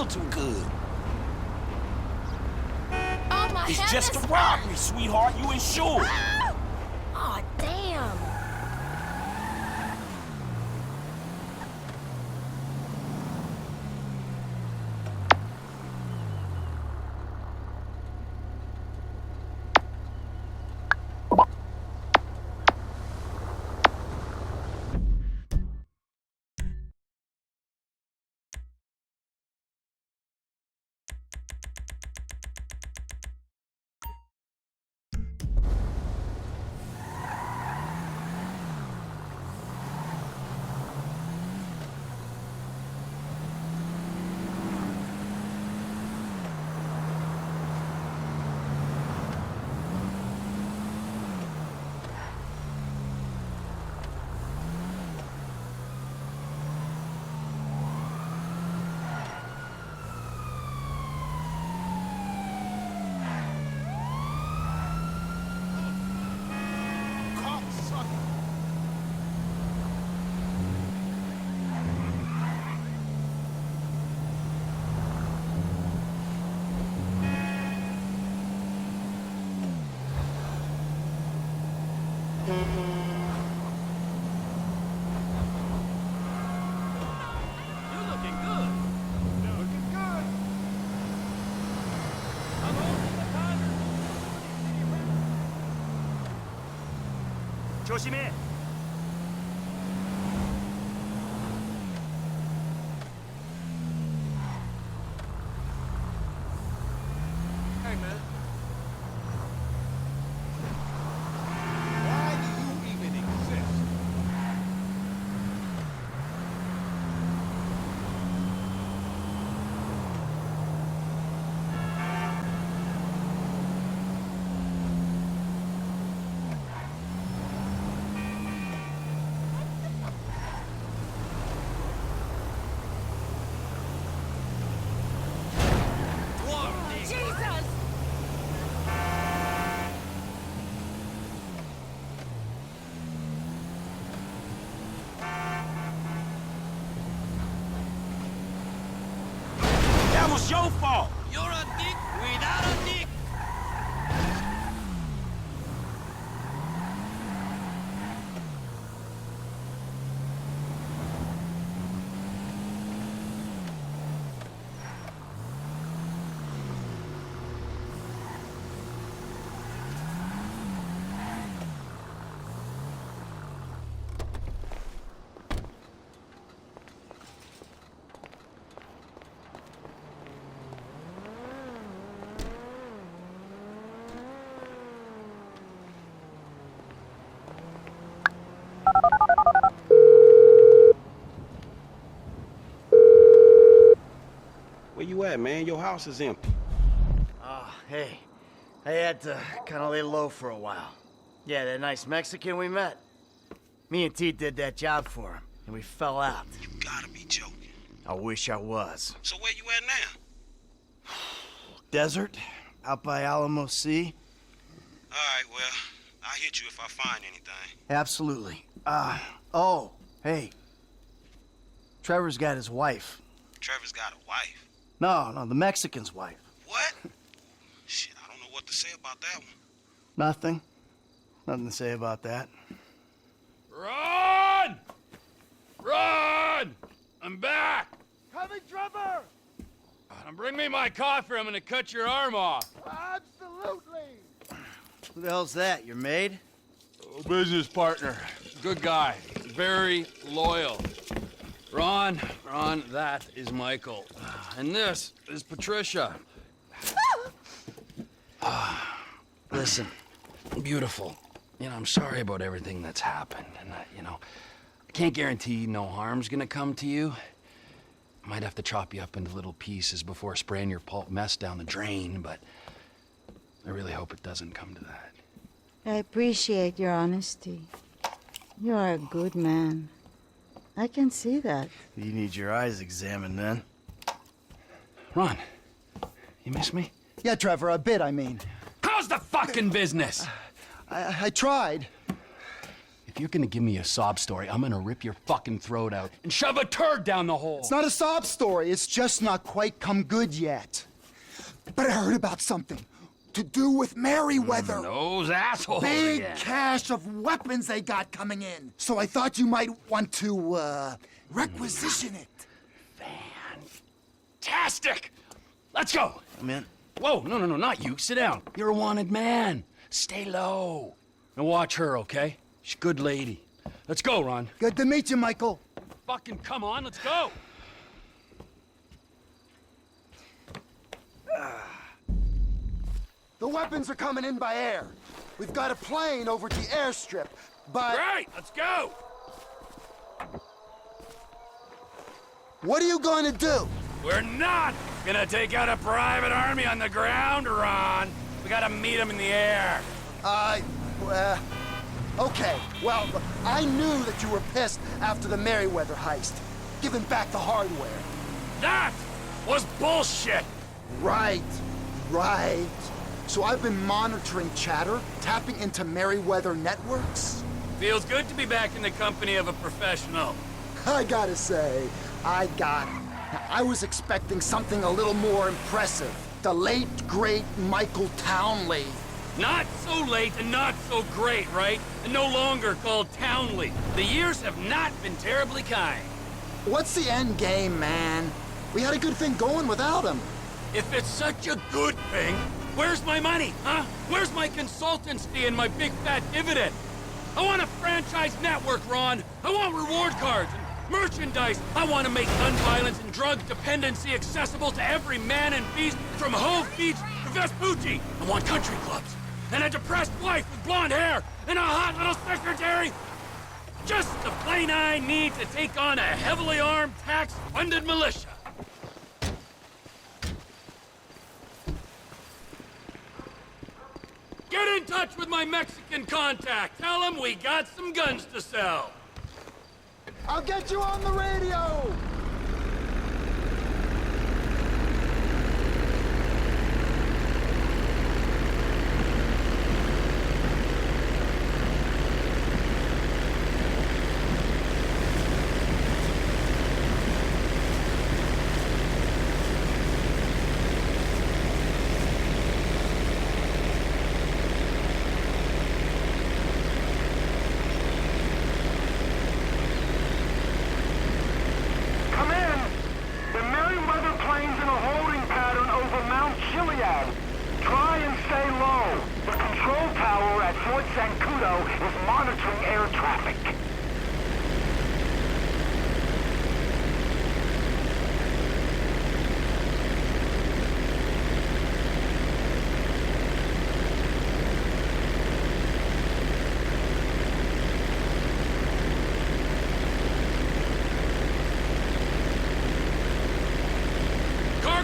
too good. Oh, my It's heavens. just a robbery, sweetheart. You insured. Oh, damn. 조심해. Hey, man. Why do you even exist? Jesus! That was your fault. You're a dick without a dick. Where you at, man? Your house is empty. Oh, hey. I had to kind of lay low for a while. Yeah, that nice Mexican we met. Me and T did that job for him, and we fell out. You gotta be joking. I wish I was. So where you at now? Desert, out by Alamo Sea. All right, well, I'll hit you if I find anything. Absolutely. Oh, hey. Trevor's got his wife. Trevor's got a wife. No, the Mexican's wife. What? Shit, I don't know what to say about that one. Nothing. Nothing to say about that. Run! Run! I'm back! Coming, Trevor! Bring me my coffee, I'm gonna cut your arm off. Absolutely! Who the hell's that, your maid? Business partner. Good guy. Very loyal. Ron, that is Michael. And this is Patricia. Listen, beautiful. You know, I'm sorry about everything that's happened. And, I can't guarantee no harm's gonna come to you. I might have to chop you up into little pieces before spraying your pulp mess down the drain, but I really hope it doesn't come to that. I appreciate your honesty. You are a good man. I can see that. You need your eyes examined then. Ron, you miss me? Yeah, Trevor, a bit, I mean. How's the fucking business? I tried. You if you're gonna give me a sob story, I'm gonna rip your fucking throat out and shove a turd down the hole. It's not a sob story. It's just not quite come good yet. But I heard about something to do with Merryweather. Those assholes Big again. cache of weapons they got coming in. So I thought you might want to, requisition it. Fantastic! Let's go! Man, Whoa, no, not you. Sit down. You're a wanted man. Stay low. And watch her, okay? She's a good lady. Let's go, Ron. Good to meet you, Michael. Fucking come on, let's go! The weapons are coming in by air. We've got a plane over at the airstrip, but... Right, let's go! What are you going to do? We're not gonna take out a private army on the ground, Ron. We gotta meet them in the air. Okay. Well, I knew that you were pissed after the Merryweather heist, giving back the hardware. That was bullshit! Right. So I've been monitoring chatter, tapping into Merryweather networks. Feels good to be back in the company of a professional. I gotta say, I was expecting something a little more impressive. The late, great Michael Townley. Not so late and not so great, right? And no longer called Townley. The years have not been terribly kind. What's the end game, man? We had a good thing going without him. If it's such a good thing, where's my money, huh? Where's my consultancy and my big fat dividend? I want a franchise network, Ron. I want reward cards and merchandise. I want to make gun violence and drug dependency accessible to every man and beast from Hove Beach to Vespucci. I want country clubs and a depressed wife with blonde hair and a hot little secretary. Just the plane I need to take on a heavily armed, tax-funded militia. Get in touch with my Mexican contact. Tell him we got some guns to sell. I'll get you on the radio!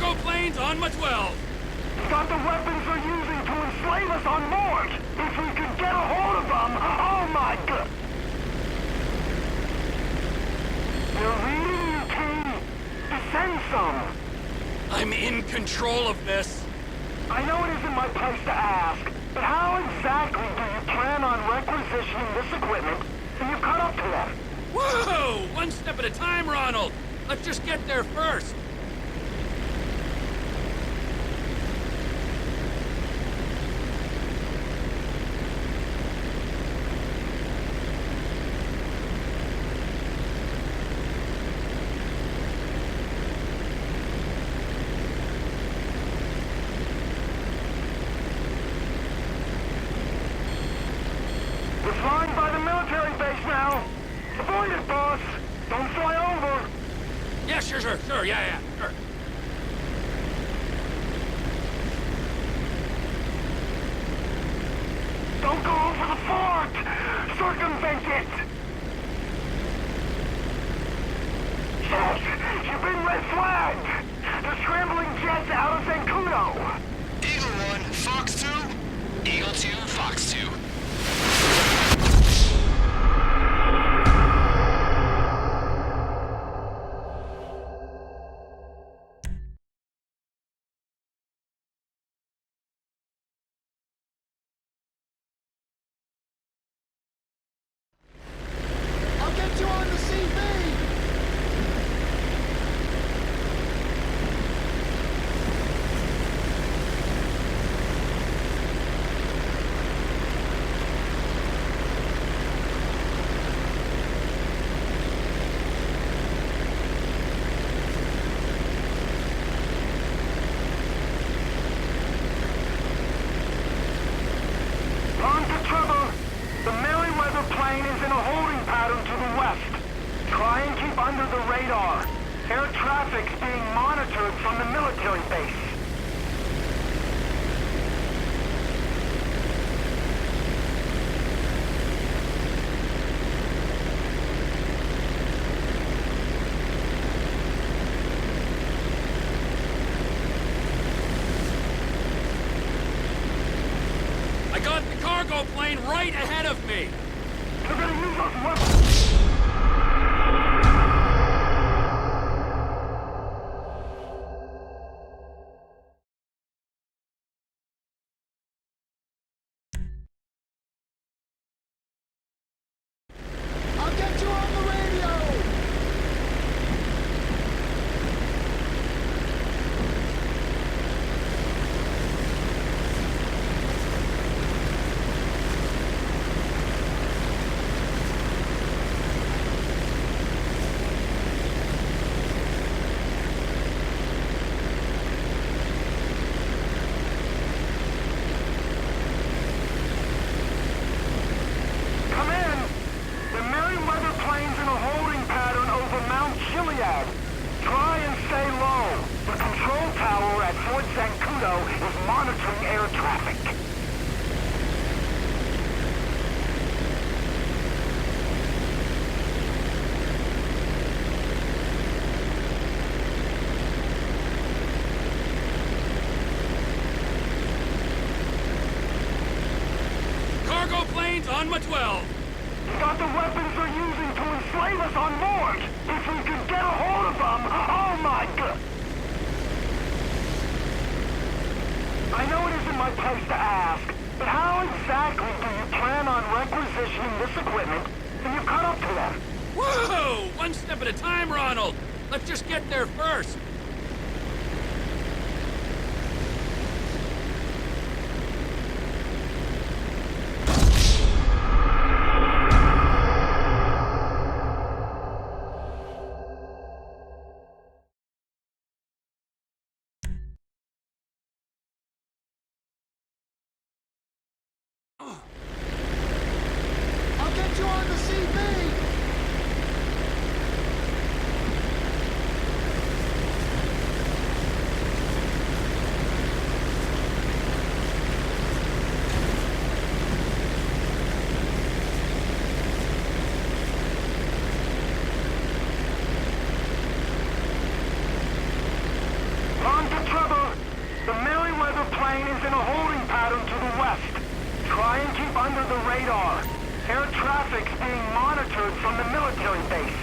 Cargo planes on my 12. Got the weapons they're using to enslave us on Mars! If we could get a hold of them, oh my god! They're reading you, King. Send some. I'm in control of this. I know it isn't my place to ask, but how exactly do you plan on requisitioning this equipment when you cut up to them? Whoa! One step at a time, Ronald. Let's just get there first. We're flying by the military base now. Avoid it, boss. Don't fly over. Yeah, sure, yeah, sure. Don't go over the fort. Circumvent it. Shit! You've been red flagged. The scrambling jets out of Zancudo. Eagle 1, Fox 2. Eagle 2, Fox 2. weather plane is in a holding pattern to the west. Try and keep under the radar. Air traffic's being monitored from the military base. I got the cargo plane right ahead of me! They're gonna use those weapons! I'll get you on the radio! Come in! The Merryweather plane's in a holding pattern over Mount Chiliad. Try and stay low. The control tower at Fort Zancudo is monitoring air traffic. Cargo planes on my 12! Got the weapons they're using to enslave us on board! If we could get a hold of them, oh my god! I know it isn't my place to ask, but how exactly do you plan on requisitioning this equipment when you cut up to them? Whoa! One step at a time, Ronald! Let's just get there first! I'll get you on the CB! On to Trevor! The Merryweather plane is in a holding pattern to the west. Try and keep under the radar. Air traffic's being monitored from the military base.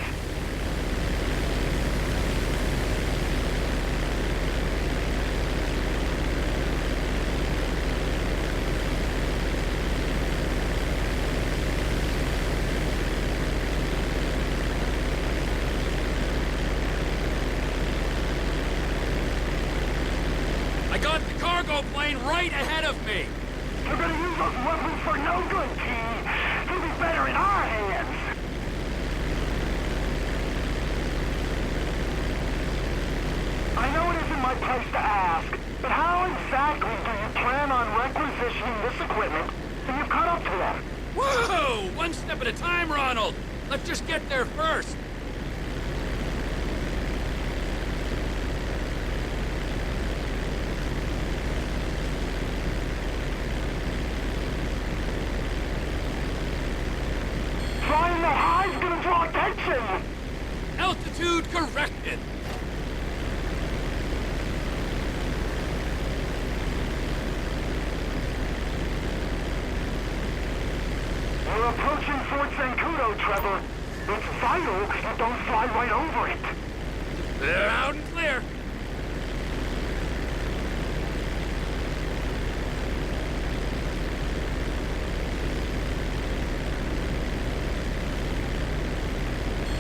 I got the cargo plane right ahead of me! They're gonna use those weapons for no good, T. They'll be better in our hands. I know it isn't my place to ask, but how exactly do you plan on requisitioning this equipment when you cut up to them? Whoa! One step at a time, Ronald! Let's just get there first! Flying that high's gonna draw attention! Altitude corrected! We're approaching Fort Zancudo, Trevor. It's vital you don't fly right over it. They're out and clear!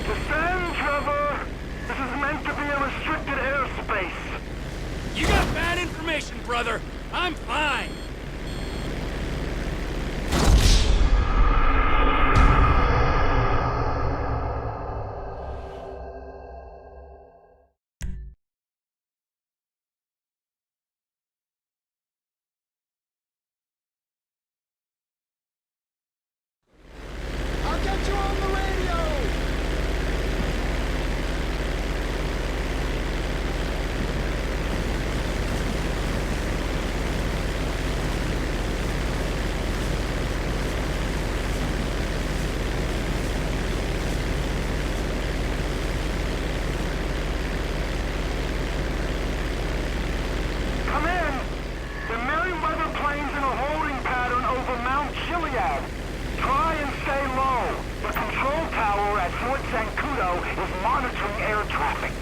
Descend, Trevor! This is meant to be a restricted airspace. You got bad information, brother! I'm fine! at Fort Zancudo is monitoring air traffic.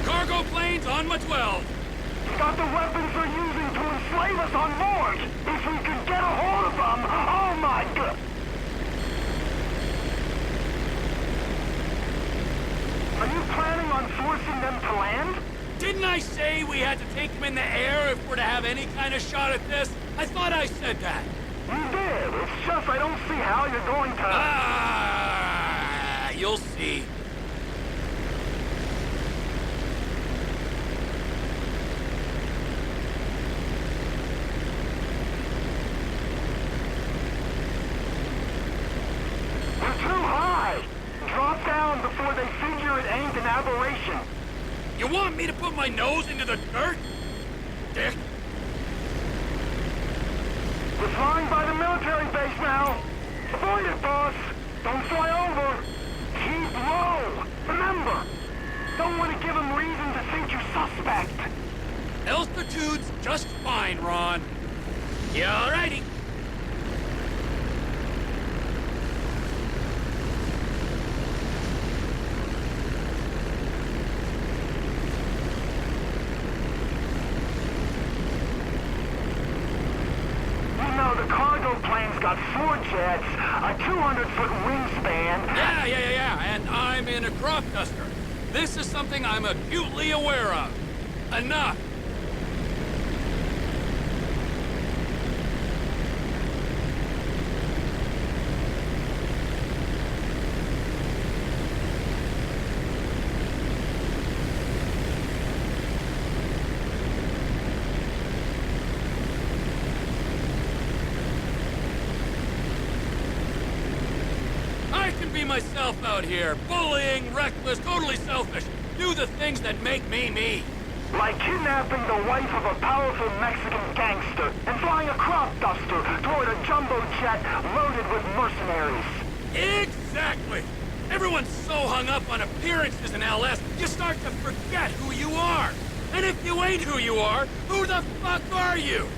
Cargo planes on my 12. Got the weapons they're using to enslave us on board! If we could get a hold of them, oh my god! Are you planning on forcing them to land? Didn't I say we had to take them in the air if we're to have any kind of shot at this? I thought I said that. You did. It's just I don't see how you're going to... Ah, you'll see. We're too high! Drop down before they figure it ain't an aberration. You want me to put my nose into the dirt? Dick. We're flying by the military base now. Avoid it, boss. Don't fly over. Keep low. Remember, don't want to give them reason to think you're suspect. Altitude's just fine, Ron. Yeah, alrighty. The cargo plane's got 4 jets, a 200-foot wingspan. Yeah, and I'm in a crop duster. This is something I'm acutely aware of. Enough. Be myself out here, bullying, reckless, totally selfish. Do the things that make me me. Like kidnapping the wife of a powerful Mexican gangster and flying a crop duster toward a jumbo jet loaded with mercenaries. Exactly. Everyone's so hung up on appearances in LS, you start to forget who you are. And if you ain't who you are, who the fuck are you?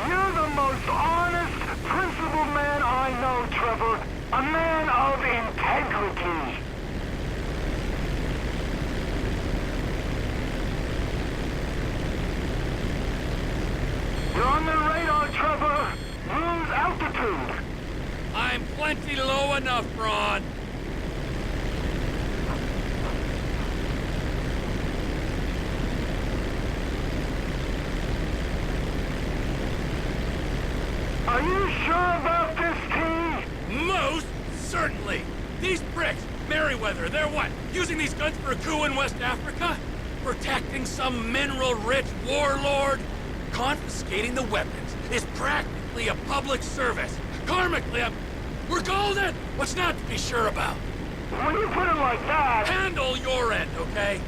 You're the most honest, principled man I know, Trevor. A man of integrity. You're on the radar, Trevor. Lose altitude. I'm plenty low enough, Ron. Are you sure about this, T? Most certainly. These pricks, Merryweather, they're what? Using these guns for a coup in West Africa? Protecting some mineral-rich warlord? Confiscating the weapons is practically a public service. Karmically, we're golden! What's not to be sure about? When you put it like that... Handle your end, okay?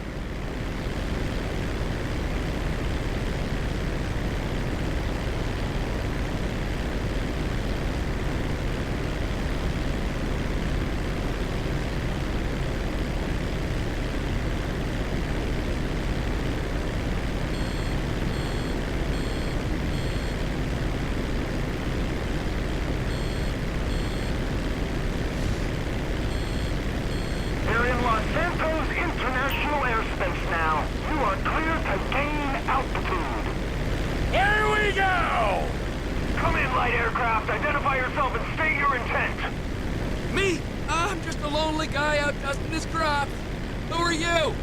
Identify yourself and state your intent. Me? I'm just a lonely guy out dusting his crops. Who are you?